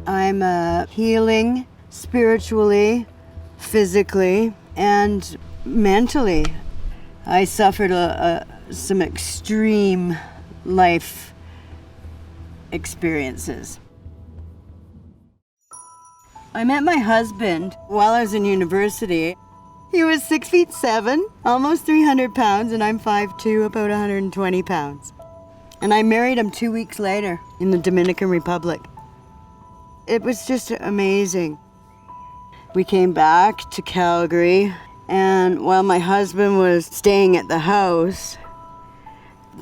I'm healing spiritually, physically, and mentally. I suffered some extreme life experiences. I met my husband while I was in university. He was 6'7", almost 300 pounds, and I'm 5'2", about 120 pounds. And I married him 2 weeks later in the Dominican Republic. It was just amazing. We came back to Calgary, and while my husband was staying at the house,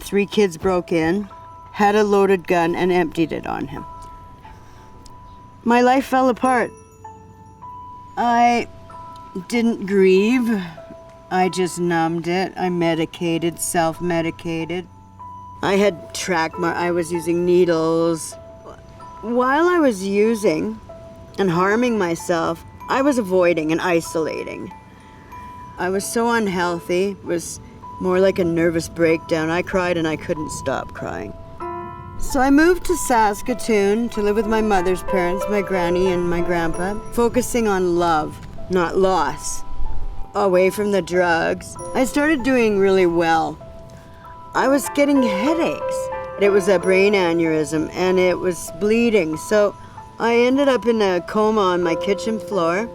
3 kids broke in, had a loaded gun, and emptied it on him. My life fell apart. I didn't grieve. I just numbed it. I medicated, self-medicated. I had I was using needles. While I was using and harming myself, I was avoiding and isolating. I was so unhealthy. It was more like a nervous breakdown. I cried and I couldn't stop crying. So I moved to Saskatoon to live with my mother's parents, my granny and my grandpa, focusing on love, not loss. Away from the drugs, I started doing really well. I was getting headaches. It was a brain aneurysm and it was bleeding. So I ended up in a coma on my kitchen floor.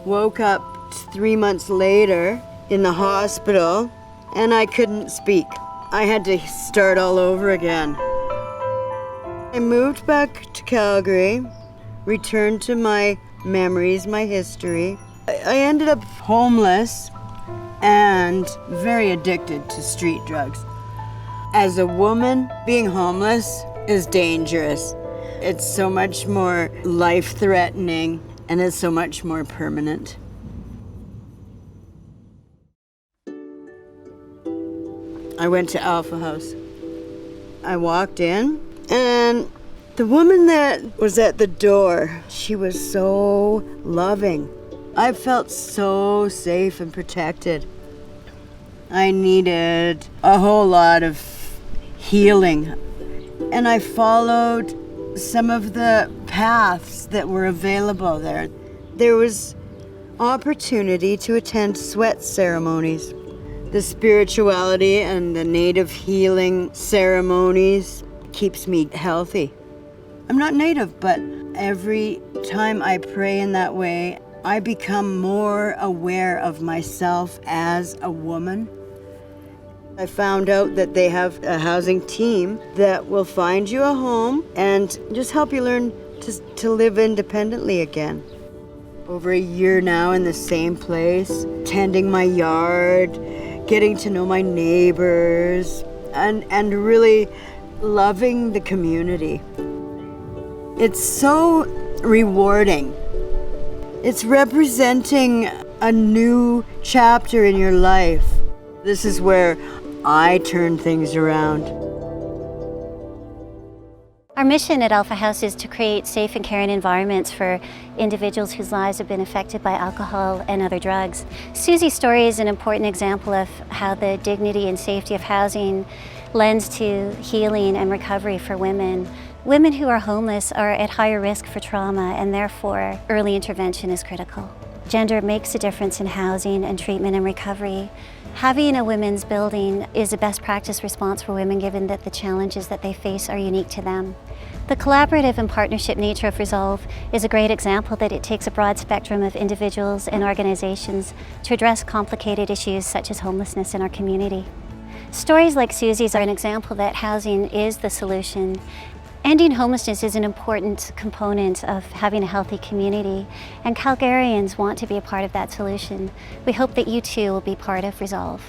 Woke up 3 months later in the hospital and I couldn't speak. I had to start all over again. I moved back to Calgary, returned to my memories, my history. I ended up homeless and very addicted to street drugs. As a woman, being homeless is dangerous. It's so much more life-threatening and it's so much more permanent. I went to Alpha House. I walked in and the woman that was at the door, she was so loving. I felt so safe and protected. I needed a whole lot of healing. And I followed some of the paths that were available there. There was opportunity to attend sweat ceremonies. The spirituality and the native healing ceremonies keeps me healthy. I'm not native, but every time I pray in that way, I become more aware of myself as a woman. I found out that they have a housing team that will find you a home and just help you learn to live independently again. Over a year now in the same place, tending my yard, getting to know my neighbors, and really loving the community. It's so rewarding. It's representing a new chapter in your life. This is where I turn things around. Our mission at Alpha House is to create safe and caring environments for individuals whose lives have been affected by alcohol and other drugs. Suzy's story is an important example of how the dignity and safety of housing lends to healing and recovery for women. Women who are homeless are at higher risk for trauma, and therefore early intervention is critical. Gender makes a difference in housing and treatment and recovery. Having a women's building is a best practice response for women, given that the challenges that they face are unique to them. The collaborative and partnership nature of Resolve is a great example that it takes a broad spectrum of individuals and organizations to address complicated issues such as homelessness in our community. Stories like Suzy's are an example that housing is the solution. Ending homelessness is an important component of having a healthy community, and Calgarians want to be a part of that solution. We hope that you too will be part of Resolve.